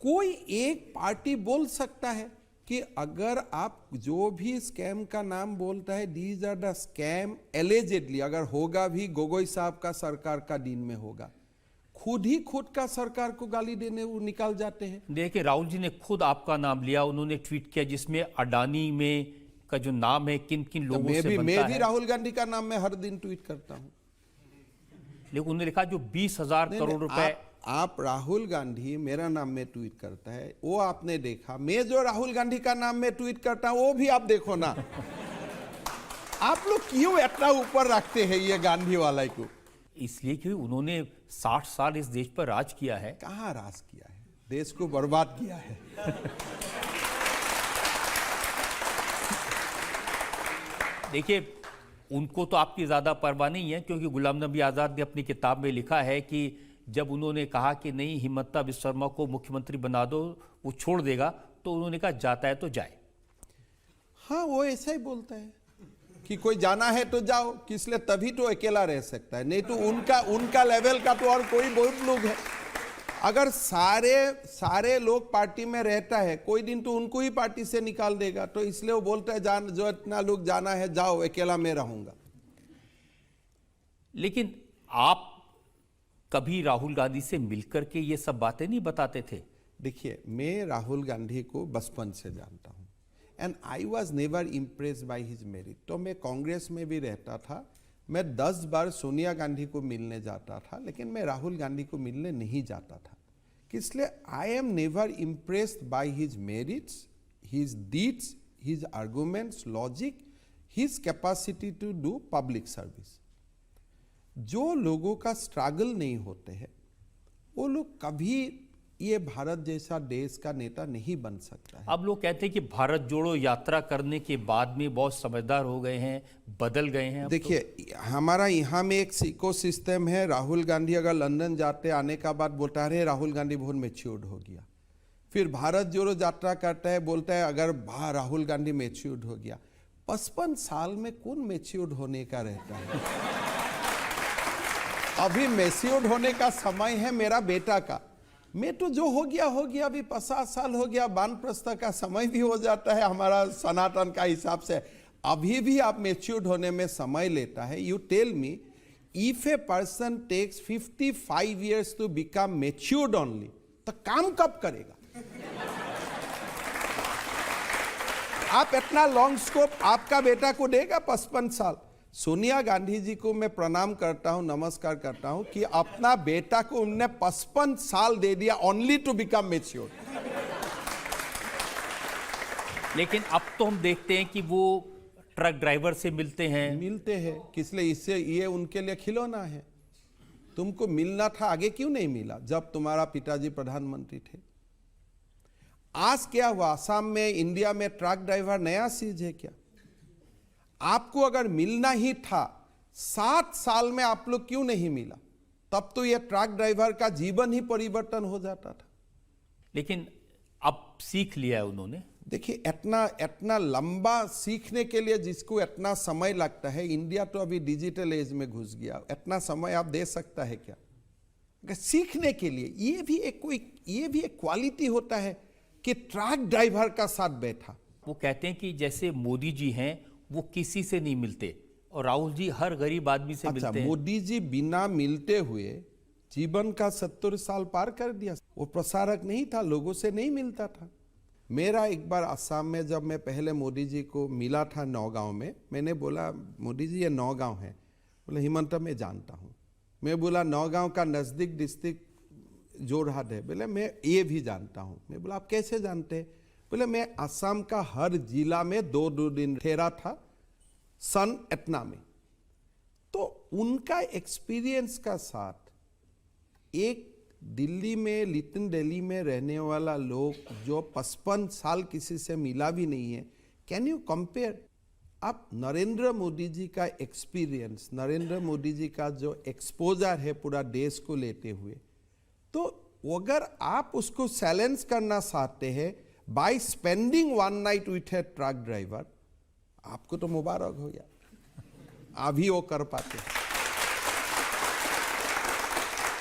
कोई एक पार्टी बोल सकता है कि अगर आप जो भी स्कैम का नाम बोलता है, these are the scam allegedly, अगर होगा भी गोगोई साहब का सरकार का दिन में होगा, खुद का सरकार को गाली देने वो निकाल जाते हैं। देखिए राहुल जी ने खुद आपका नाम लिया, उन्होंने ट्वीट किया जिसमें अडानी में का जो नाम है किन किन लोगों से बनता मैं भी है। राहुल गांधी का नाम मैं हर दिन ट्वीट करता हूं, लेकिन उन्होंने लिखा जो 20,000 करोड़ रुपए। आप राहुल गांधी मेरा नाम में ट्वीट करता है, वो आपने देखा। मैं जो राहुल गांधी का नाम में ट्वीट करता हूं वो भी आप देखो ना। आप लोग क्यों इतना ऊपर रखते हैं ये गांधी वाला को? इसलिए कि उन्होंने 60 साल इस देश पर राज किया है। कहां राज किया है? देश को बर्बाद किया है। देखिए उनको तो आपकी ज्यादा परवाह नहीं है, क्योंकि गुलाम नबी आजाद ने अपनी किताब में लिखा है कि जब उन्होंने कहा कि नहीं हिमंता बिस्वा शर्मा को मुख्यमंत्री बना दो, वो छोड़ देगा, तो उन्होंने कहा जाता है तो जाए। हाँ, वो ऐसा ही बोलता है कि कोई जाना है तो जाओ, किस लिए, तभी तो अकेला रह सकता है, नहीं तो उनका लेवल का तो और कोई बहुत लोग है। अगर सारे लोग पार्टी में रहता है, कोई दिन तो उनको ही पार्टी से निकाल देगा, तो इसलिए वो बोलता है जो इतना लोग जाना है जाओ, अकेला मैं रहूंगा। लेकिन आप कभी राहुल गांधी से मिलकर के ये सब बातें नहीं बताते थे? देखिए, मैं राहुल गांधी को बचपन से जानता हूं and I was never impressed by his merit. तो मैं कांग्रेस में भी रहता था, मैं 10 बार सोनिया गांधी को मिलने जाता था, लेकिन मैं राहुल गांधी को मिलने नहीं जाता था। इसलिए I am never impressed by his merits, his deeds, his arguments, logic, his capacity to do public service. जो लोगों का स्ट्रगल नहीं होते हैं वो लोग कभी ये भारत जैसा देश का नेता नहीं बन सकता है। अब लोग कहते हैं कि भारत जोड़ो यात्रा करने के बाद में बहुत समझदार हो गए हैं, बदल गए हैं। देखिए तो हमारा यहाँ में एक इको सिस्टम है। राहुल गांधी अगर लंदन जाते आने का बाद बोलता है राहुल गांधी बहुत मैच्योर्ड हो गया, फिर भारत जोड़ो यात्रा करता है बोलता है अगर राहुल गांधी मैच्योर्ड हो गया। 55 साल में कौन मैच्योर्ड होने का रहता है? अभी मैच्योर्ड होने का समय है मेरा बेटा का। मैं तो जो हो गया अभी 50 साल हो गया, वानप्रस्थ का समय भी हो जाता है हमारा सनातन का हिसाब से। अभी भी आप मैच्योर्ड होने में समय लेता है। You tell me, if a person takes 55 years to become matured only, तो काम कब करेगा? आप इतना लॉन्ग स्कोप आपका बेटा को देगा 55 साल? सोनिया गांधी जी को मैं प्रणाम करता हूं, नमस्कार करता हूं कि अपना बेटा को उन्होंने 55 साल दे दिया ओनली टू बिकम मैच्योर। लेकिन अब तो हम देखते हैं कि वो ट्रक ड्राइवर से मिलते हैं। किस लिए? इससे ये उनके लिए खिलौना है। तुमको मिलना था, आगे क्यों नहीं मिला जब तुम्हारा पिताजी प्रधानमंत्री थे? आज क्या हुआ? आसाम में, इंडिया में ट्रक ड्राइवर नया चीज है क्या? आपको अगर मिलना ही था 7 साल में, आप लोग क्यों नहीं मिला? तब तो यह ट्रक ड्राइवर का जीवन ही परिवर्तन हो जाता था। लेकिन अब सीख लिया है उन्होंने। देखिए, इतना लंबा सीखने के लिए जिसको इतना समय लगता है, इंडिया तो अभी डिजिटल एज में घुस गया, इतना समय आप दे सकता है क्या सीखने के लिए? ये भी एक क्वालिटी होता है कि ट्रक ड्राइवर का साथ बैठा। वो कहते हैं कि जैसे मोदी जी हैं वो किसी से नहीं मिलते और राहुल जी हर गरीब आदमी से मिलते हैं। मोदी जी बिना मिलते हुए जीवन का 70 साल पार कर दिया। वो प्रसारक नहीं था, लोगों से नहीं मिलता था। मेरा एक बार असम में जब मैं पहले मोदी जी को मिला था नौगांव में, मैंने बोला मोदी जी ये नौगांव है। बोले हिमंता मैं जानता हूँ। मैं बोला नौगांव का नज़दीक डिस्ट्रिक्ट जोरहाट है। बोले मैं ये भी जानता हूँ। मैं बोला आप कैसे जानते हैं? बोले मैं असम का हर जिला में 2 दिन ठहरा था सन इतना में। तो उनका एक्सपीरियंस का साथ एक दिल्ली में, लिटिल दिल्ली में रहने वाला लोग जो 55 साल किसी से मिला भी नहीं है, कैन यू कंपेयर? आप नरेंद्र मोदी जी का एक्सपीरियंस, नरेंद्र मोदी जी का जो एक्सपोजर है पूरा देश को लेते हुए, तो अगर आप उसको चैलेंज करना चाहते हैं by spending 1 night with A truck driver, आपको तो मुबारक हो गया, अभी वो कर पाते।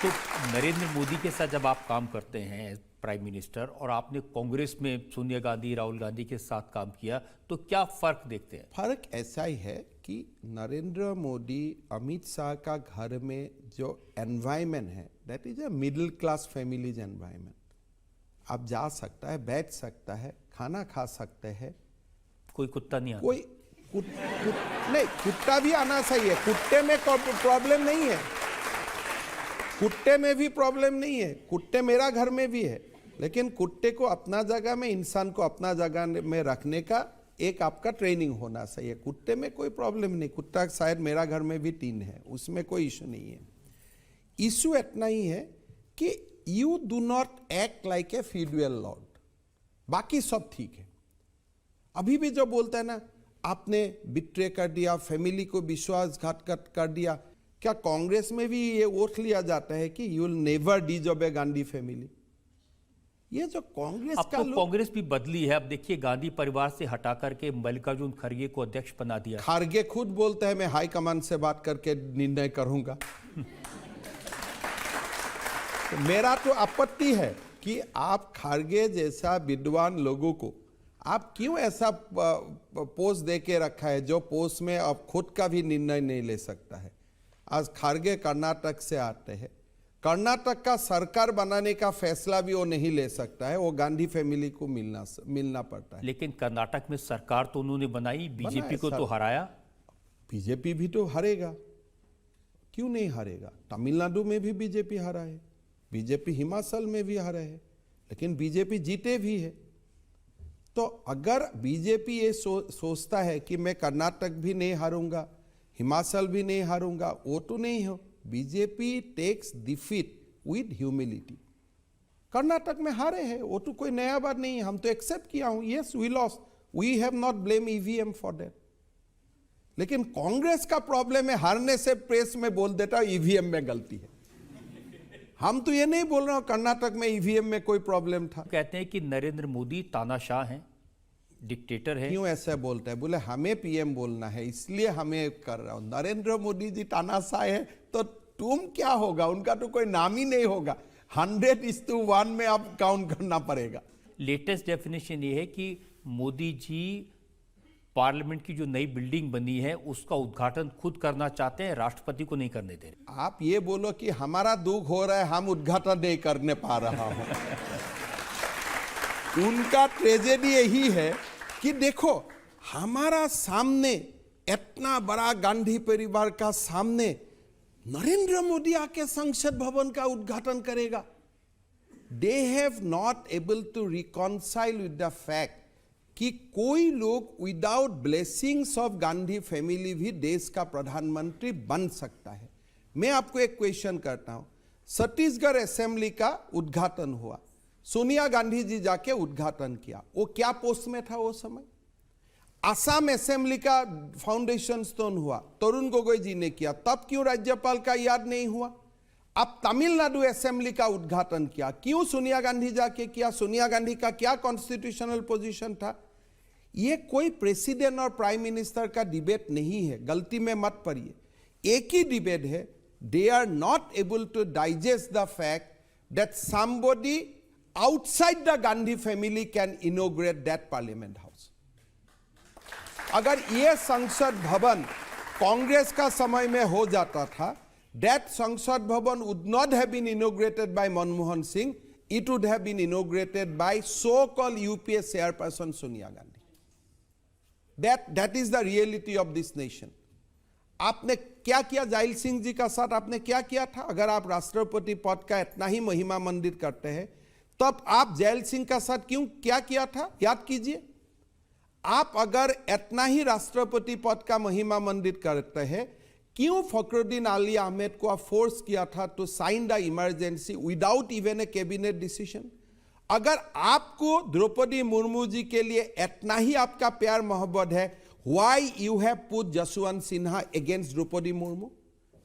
तो नरेंद्र मोदी के साथ जब आप काम करते हैं प्राइम मिनिस्टर और आपने कांग्रेस में सोनिया गांधी राहुल गांधी के साथ काम किया, तो क्या फर्क देखते हैं? फर्क ऐसा ही है कि नरेंद्र मोदी अमित शाह का घर में जो एनवायरनमेंट है that is a middle class families environment. आप जा सकता है, बैठ सकता है, खाना खा सकते हैं, कोई कुत्ता नहीं आता? कोई नहीं, कुत्ता भी आना सही है, कुत्ते में प्रॉब्लम नहीं है, कुत्ते में भी प्रॉब्लम नहीं है, कुत्ते मेरा घर में भी है, लेकिन कुत्ते को अपना जगह में, इंसान को अपना जगह में रखने का एक आपका ट्रेनिंग होना चाहिए। कुत्ते में कोई प्रॉब्लम नहीं, कुत्ता शायद मेरा घर में भी 3 है, उसमें कोई इशू नहीं है। इशू इतना ही है कि you do not act like a feudal Lord, बाकी सब ठीक है। अभी भी जो बोलता है ना, आपने बिट्रे कर दिया, फैमिली को विश्वासघात कर दिया, क्या कांग्रेस में भी ये ओथ लिया जाता है कि you will never disobey Gandhi family? ये जो कांग्रेस अब का तो कांग्रेस भी बदली है। अब देखिए, गांधी परिवार से हटा करके मल्लिकार्जुन खड़गे को अध्यक्ष बना दिया। खारगे खुद बोलते हैं मैं हाईकमान से बात करके निर्णय करूंगा। तो मेरा तो आपत्ति है कि आप खारगे जैसा विद्वान लोगों को आप क्यों ऐसा पोस्ट दे के रखा है जो पोस्ट में अब खुद का भी निर्णय नहीं ले सकता है। आज खारगे कर्नाटक से आते हैं, कर्नाटक का सरकार बनाने का फैसला भी वो नहीं ले सकता है, वो गांधी फैमिली को मिलना पड़ता है। लेकिन कर्नाटक में सरकार तो उन्होंने बनाई, बीजेपी को तो हराया। बीजेपी भी तो हारेगा, क्यों नहीं हारेगा? तमिलनाडु में भी बीजेपी हारा है, बीजेपी हिमाचल में भी हारा है, लेकिन बीजेपी जीते भी है। तो अगर बीजेपी ये सोचता है कि मैं कर्नाटक भी नहीं हारूंगा, हिमाचल भी नहीं हारूंगा, वो तो नहीं हो। BJP takes defeat with humility. Karnataka में हारे हैं, वो तो कोई नया बात नहीं है, हम तो एक्सेप्ट किया हूं, yes we lost, we have not blame EVM for that. लेकिन कांग्रेस का प्रॉब्लम है हारने से प्रेस में बोल देता ईवीएम में गलती है। हम तो ये नहीं बोल रहे हो कर्नाटक में ईवीएम में कोई प्रॉब्लम था। कहते हैं कि नरेंद्र मोदी तानाशाह हैं, डिक्टेटर है। क्यों ऐसे बोलते हैं? बोले हमें पीएम बोलना है इसलिए हमें कर रहा हूं। नरेंद्र मोदी जी तानाशाह है तो तुम क्या होगा? उनका तो कोई नाम ही नहीं होगा। 100:1 में आप काउंट करना पड़ेगा। लेटेस्ट डेफिनेशन ये है कि मोदी जी पार्लियामेंट की जो नई बिल्डिंग बनी है उसका उद्घाटन खुद करना चाहते हैं, राष्ट्रपति को नहीं करने दे रहे। आप ये बोलो कि हमारा दुख हो रहा है, हम उद्घाटन नहीं करने पा रहा हूं। उनका ट्रेजेडी यही है कि देखो हमारा सामने इतना बड़ा गांधी परिवार का सामने नरेंद्र मोदी आके संसद भवन का उद्घाटन करेगा। They have not able to reconcile with the fact कि कोई लोग without blessings of Gandhi family भी देश का प्रधानमंत्री बन सकता है। मैं आपको एक क्वेश्चन करता हूं। छत्तीसगढ़ असेंबली का उद्घाटन हुआ, सोनिया गांधी जी जाके उद्घाटन किया, वो क्या पोस्ट में था वो समय? असम असेंबली का फाउंडेशन स्टोन हुआ, तरुण गोगोई जी ने किया, तब क्यों राज्यपाल का याद नहीं हुआ? अब तमिलनाडु असेंबली का उद्घाटन किया, क्यों सोनिया गांधी जाके किया? सोनिया गांधी का क्या कॉन्स्टिट्यूशनल पोजीशन था? ये कोई प्रेसिडेंट और प्राइम मिनिस्टर का डिबेट नहीं है, गलती में मत पड़िए। एक ही डिबेट है, they are not able to digest the fact that somebody outside the Gandhi family can inaugurate that parliament house. अगर ये संसद भवन कांग्रेस का समय में हो जाता था, that संसद भवन would not have been inaugurated by Manmohan Singh, it would have been inaugurated by so-called UPA chairperson Sonia Gandhi. That is the reality of this nation. आपने क्या किया जाइल सिंह जी का साथ? आपने क्या किया था? अगर आप राष्ट्रपति पद का इतना ही महिमा मंडित करते हैं तब आप जैल सिंह का साथ क्यों क्या किया था? याद कीजिए। आप अगर इतना ही राष्ट्रपति पद का महिमा मंडित करते हैं, क्यों फखरुद्दीन अली अहमद को आप फोर्स किया था to sign the emergency without even a cabinet decision? अगर आपको द्रौपदी मुर्मू जी के लिए इतना ही आपका प्यार मोहब्बत है, why you have put Jaswant Sinha against Draupadi Murmu?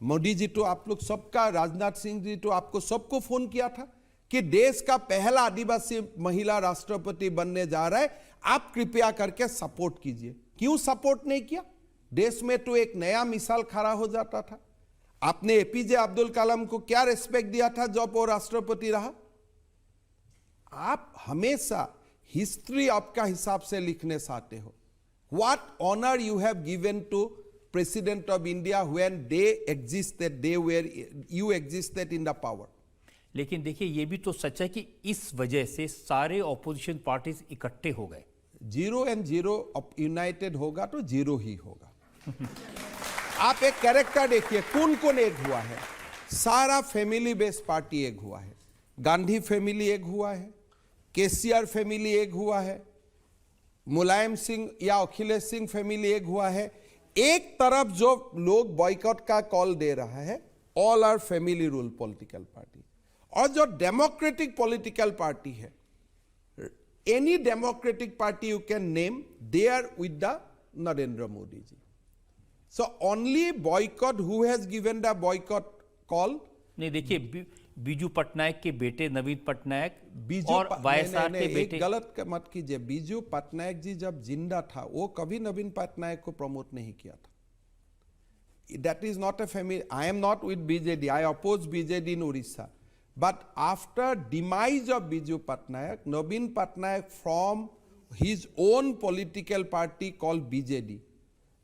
Modi ji तो आप लोग सबका, राजनाथ सिंह जी तो आपको सबको फोन किया था कि देश का पहला आदिवासी महिला राष्ट्रपति बनने जा रहा है, आप कृपया करके सपोर्ट कीजिए। क्यों सपोर्ट नहीं किया? देश में तो एक नया मिसाल खड़ा हो जाता था। आपने एपीजे अब्दुल कलाम को क्या रिस्पेक्ट दिया था जब वो राष्ट्रपति रहा? आप हमेशा हिस्ट्री आपका हिसाब से लिखने से आते हो. What honor you have given to President of India when you existed in the power. लेकिन देखिए ये भी तो सच है कि इस वजह से सारे ऑपोजिशन पार्टीज इकट्ठे हो गए. 0 and 0 यूनाइटेड होगा तो 0 ही होगा. आप एक कैरेक्टर देखिए, कौन कौन एक हुआ है. सारा फैमिली बेस्ड पार्टी एक हुआ है. गांधी फैमिली एक हुआ है, केसीआर फैमिली एक हुआ है, मुलायम सिंह या अखिलेश सिंह फैमिली एक हुआ है. एक तरफ जो लोग बॉयकॉट का कॉल दे रहा है, all are family rule political party. और जो डेमोक्रेटिक पॉलिटिकल पार्टी है, any democratic party you can name, they are with the Narendra Modi ji. So only boycott who has given the boycott call. नहीं देखिए, बीजू पटनायक के बेटे नवीन पटनायक बीजू और वाईएसआर के बेटे. गलत मत कीजिए. बीजू पटनायक जी जब जिंदा था वो कभी नवीन पटनायक को प्रमोट नहीं किया था. That is not a family. I am not with BJD, I oppose BJD in Orissa. But after demise of Biju Patnaik, Naveen Patnaik from his own political party called BJD.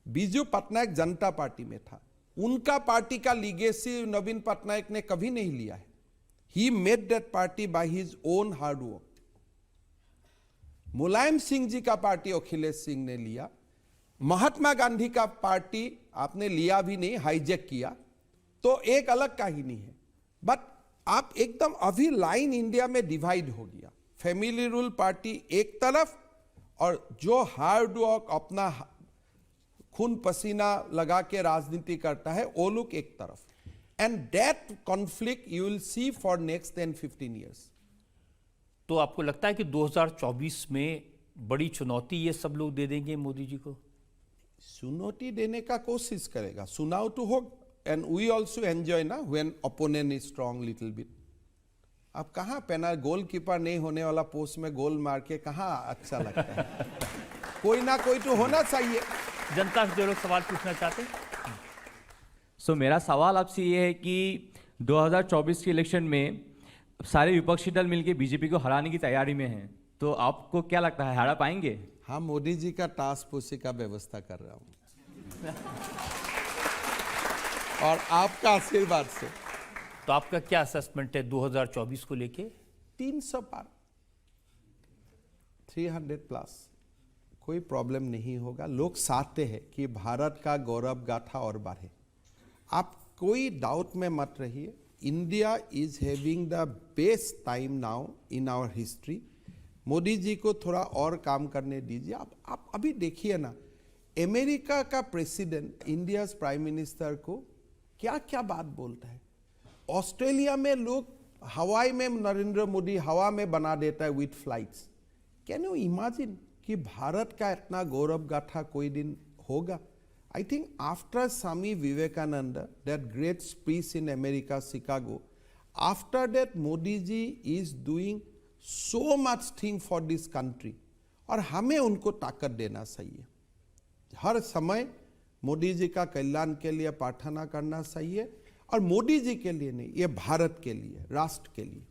Biju Patnaik Janata party में था. उनका पार्टी का लीगेसी नवीन पटनायक ने कभी नहीं लिया है. He made that party by his own hard work. Mulayam Singh ji का पार्टी अखिलेश सिंह ने लिया. महात्मा गांधी का पार्टी आपने लिया भी नहीं, हाईजैक किया, तो एक अलग कहानी है. बट आप एकदम अभी लाइन इंडिया में डिवाइड हो गया. फैमिली रूल पार्टी एक तरफ और जो हार्ड वर्क अपना खून पसीना लगा के राजनीति करता है वो लोग एक तरफ. And that conflict you will see for next 10-15 years. तो आपको लगता है कि 2024 में बड़ी चुनौती ये सब लोग दे देंगे मोदी जी को? चुनौती देने का कोशिश करेगा. सुनाओ तो हो. And we also enjoy ना when opponent is strong little bit. अब कहाँ पेना गोलकीपर नहीं होने वाला पोस्ट में गोल मार के कहाँ अच्छा लगता है. कोई ना कोई तो होना चाहिए. जनता से जो लोग सवाल पूछना चाहते हैं. मेरा सवाल आपसे ये है कि 2024 के इलेक्शन में सारे विपक्षी दल मिलकर बीजेपी को हराने की तैयारी में हैं, तो आपको क्या लगता है हरा पाएंगे? हाँ, मोदी जी का टास्क फोर्स का व्यवस्था कर रहा हूँ और आपका आशीर्वाद से. तो आपका क्या असेसमेंट है 2024 को लेके? 300 पार, 300 प्लस, कोई प्रॉब्लम नहीं होगा. लोग चाहते हैं कि भारत का गौरव गाथा और बढ़े. आप कोई डाउट में मत रहिए. India is having the best time now in our history. Modi ji को थोड़ा और काम करने दीजिए. आप अभी देखिए ना, अमेरिका का प्रेसिडेंट इंडिया प्राइम मिनिस्टर को क्या क्या बात बोलता है. ऑस्ट्रेलिया में लोग हवाई में नरेंद्र मोदी हवा में बना देता है with flights. Can you imagine कि भारत का इतना गौरव गाथा कोई दिन होगा? I think after Swami Vivekananda, that great speech in America, Chicago, after that Modi ji is doing so much thing for this country. और हमें उनको ताकत देना चाहिए. हर समय मोदी जी का कल्याण के लिए प्रार्थना करना चाहिए. और मोदी जी के लिए नहीं, ये भारत के लिए, राष्ट्र के लिए.